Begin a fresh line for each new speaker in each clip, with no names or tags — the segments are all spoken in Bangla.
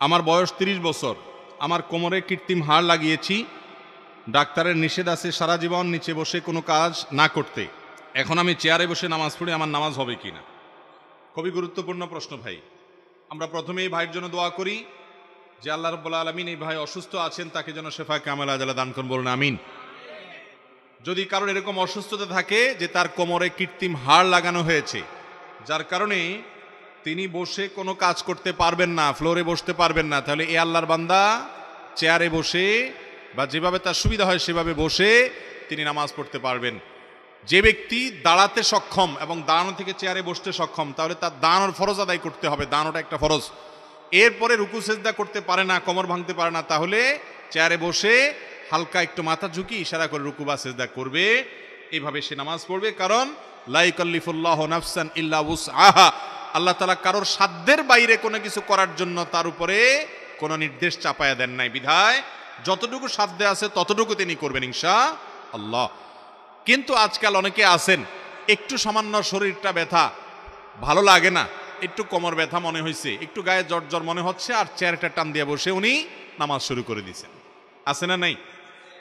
আমার বয়স ৩০ বছর, আমার কোমরে কৃত্রিম হাড় লাগিয়েছি, ডাক্তারের নিষেধ আছে সারা জীবন নিচে বসে কোনো কাজ না করতে। এখন আমি চেয়ারে বসে নামাজ পড়ি, আমার নামাজ হবে কি না? খুবই গুরুত্বপূর্ণ প্রশ্ন ভাই। আমরা প্রথমে এই ভাইয়ের জন্য দোয়া করি যে আল্লাহ রাব্বুল আলামিন এই ভাই অসুস্থ আছেন, তাকে যেন শেফা কামেল আজালা দান করুন, বলুন আমিন। যদি কারোর এরকম অসুস্থতা থাকে যে তার কোমরে কৃত্রিম হাড় লাগানো হয়েছে, যার কারণে তিনি বসে কোনো কাজ করতে পারবেন না, ফ্লোরে বসতে পারবেন না, তাহলে এ আল্লাহর বান্দা চেয়ারে বসে বা যেভাবে তার সুবিধা হয় সেভাবে বসে তিনি নামাজ পড়তে পারবেন। যে ব্যক্তি দাঁড়াতে সক্ষম এবং দাঁড়ানো থেকে চেয়ারে বসতে সক্ষম, তাহলে তার দাঁড়ানোর ফরজ আদায় করতে হবে, দাঁড়ানোটা একটা ফরজ। এরপরে রুকু সেজদা করতে পারে না, কোমর ভাঙতে পারে না, তাহলে চেয়ারে বসে হালকা একটু মাথা ঝুঁকি ইশারা করে রুকু বা সেজদা করবে, এইভাবে সে নামাজ পড়বে। কারণ লা ইউকাল্লিফুল্লাহু নাফসান ইল্লা উসআহা, আল্লাহ তাআলা কারোর সাধ্যের বাইরে কোনো কিছু করার জন্য তার উপরে কোনো নির্দেশ চাপায়া দেন নাই, বিধায় যতটুকু সাধ্যে আছে ততটুকু তিনি করবেন ইনশাআল্লাহ। কিন্তু আজকাল অনেকে আছেন একটু সামান্য শরীরটা ব্যথা, ভালো লাগে না, একটু কোমর ব্যথা মনে হয়েছে, একটু গায়ে জ্বর জ্বর মনে হচ্ছে, আর চেয়ারটা টান দিয়ে বসে উনি নামাজ শুরু করে দিয়েছেন। আছে না নাই?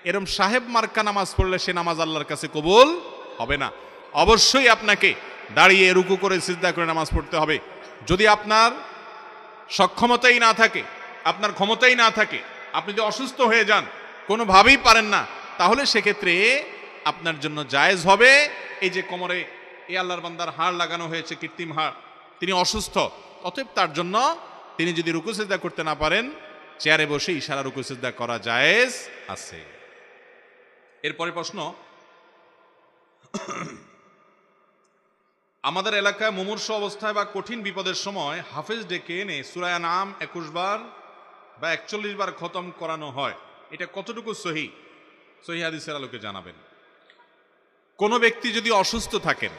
এরম সাহেব মার্কা নামাজ পড়লে সে নামাজ আল্লাহর কাছে কবুল হবে না। অবশ্যই আপনাকে দাঁড়িয়ে রুকু করে সিজদা করে নামাজ পড়তে হবে। যদি আপনার সক্ষমতাই না থাকে, আপনার ক্ষমতাই না থাকে, আপনি যদি অসুস্থ হয়ে যান, কোনোভাবেই পারেন না, তাহলে সেক্ষেত্রে আপনার জন্য জায়েজ হবে এই যে কোমরে এই আল্লাহর বান্দার হাড় লাগানো হয়েছে, কৃত্রিম হাড়, তিনি অসুস্থ, অতএব তার জন্য তিনি যদি রুকু সিজদা করতে না পারেন, চেয়ারে বসে ইশারা রুকু সিজদা করা জায়েজ আছে। এরপরে প্রশ্ন, আমাদের এলাকায় মুমূর্ষ অবস্থায় বা কঠিন বিপদের সময় হাফেজ ডেকে এনে সূরা আনআম 21 বার বা 41 বার খতম করানো হয়, এটা কতটুকু সহি? সহি হাদিসের আলোকে জানাবেন। কোনো ব্যক্তি যদি অসুস্থ থাকেন,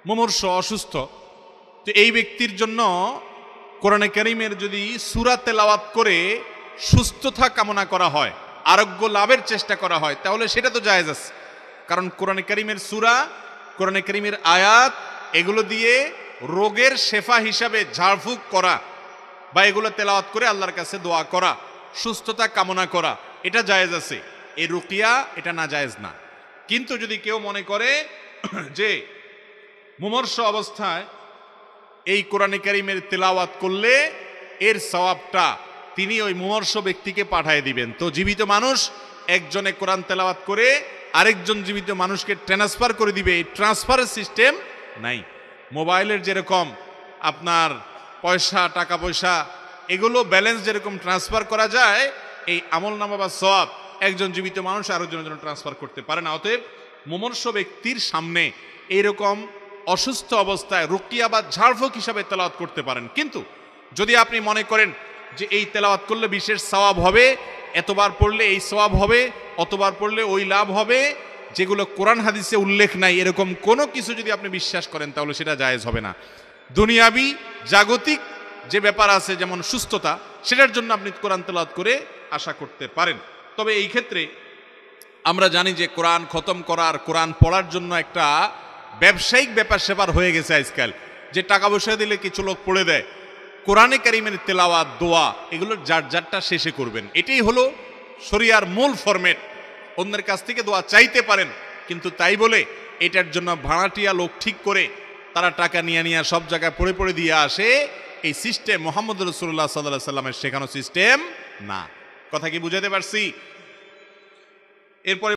মুমূর্ষ অসুস্থ, তো এই ব্যক্তির জন্য কোরআনে কারীমের যদি সূরা তেলাওয়াত করে সুস্থতা কামনা করা হয়, আরোগ্য লাভের চেষ্টা করা হয়, তাহলে সেটা তো জায়েজ আছে। কারণ কোরআনে কারীমের সূরা, কোরআনে কারীমের আয়াত, এগুলো দিয়ে রোগের শেফা হিসাবে ঝাড়ফুঁক করা বা এগুলো তেলাওয়াত করে আল্লাহর কাছে দোয়া করা, সুস্থতা কামনা করা, এটা জায়েজ আছে। এই রুকিয়া এটা না জায়েজ না। কিন্তু যদি কেউ মনে করে যে মুমূর্ষ অবস্থায় এই কোরআনে কারীমের তেলাওয়াত করলে এর সওয়াবটা তিনি ওই মুমূর্ষ ব্যক্তিকে পাঠিয়ে দিবেন, তো জীবিত মানুষ একজনে কোরআন তেলাওয়াত করে আরেকজন জীবিত মানুষকে ট্রান্সফার করে দিবে, এই ট্রান্সফারের সিস্টেম নাই। মোবাইলের যেরকম আপনার পয়সা, টাকা পয়সা, এগুলো ব্যালেন্স যেরকম ট্রান্সফার করা যায়, এই আমলনামা বা সওয়াব একজন জীবিত মানুষ আরেকজনের জন্য ট্রান্সফার করতে পারে না। অতএব মুমূর্ষ ব্যক্তির সামনে এইরকম অসুস্থ অবস্থায় রুকিয়া বা ঝাড়ফুঁক হিসাবে তেলাওয়াত করতে পারেন। কিন্তু যদি আপনি মনে করেন যে এই তেলাওয়াত করলে বিশেষ সওয়াব হবে, এতবার পড়লে এই সওয়াব হবে, অতবার পড়লে ওই লাভ হবে, যেগুলো কোরআন হাদিসে উল্লেখ নাই, এরকম কোনো কিছু যদি আপনি বিশ্বাস করেন, তাহলে সেটা জায়েজ হবে না। দুনিয়াবি জাগতিক যে ব্যাপার আছে, যেমন সুস্থতা, সেটার জন্য আপনি কোরআন তেলাওয়াত করে আশা করতে পারেন। তবে এই ক্ষেত্রে আমরা জানি যে কোরআন খতম করার, কোরআন পড়ার জন্য একটা ব্যবসায়িক ব্যাপার সেপার হয়ে গেছে আজকাল, যে টাকা পয়সা দিলে কিছু লোক পড়ে দেয়। কোরআনে কারীমের তেলাওয়াত, দোয়া, এগুলো যার যারটা শেষে করবেন, এটাই হলো শরিয়ার মূল ফরম্যাট। অন্যের কাছ থেকে দোয়া চাইতে পারেন, কিন্তু তাই বলে এটার জন্য ভাড়াটিয়া লোক ঠিক করে তারা টাকা নিয়ে নিয়ে সব জায়গায় পড়ে পড়ে দিয়ে আসে, এই সিস্টেম মুহাম্মদ রাসূলুল্লাহ সাল্লাল্লাহু আলাইহি ওয়াসাল্লামের শেখানো সিস্টেম না। কথা কি বুঝাতে পারছি? এরপরে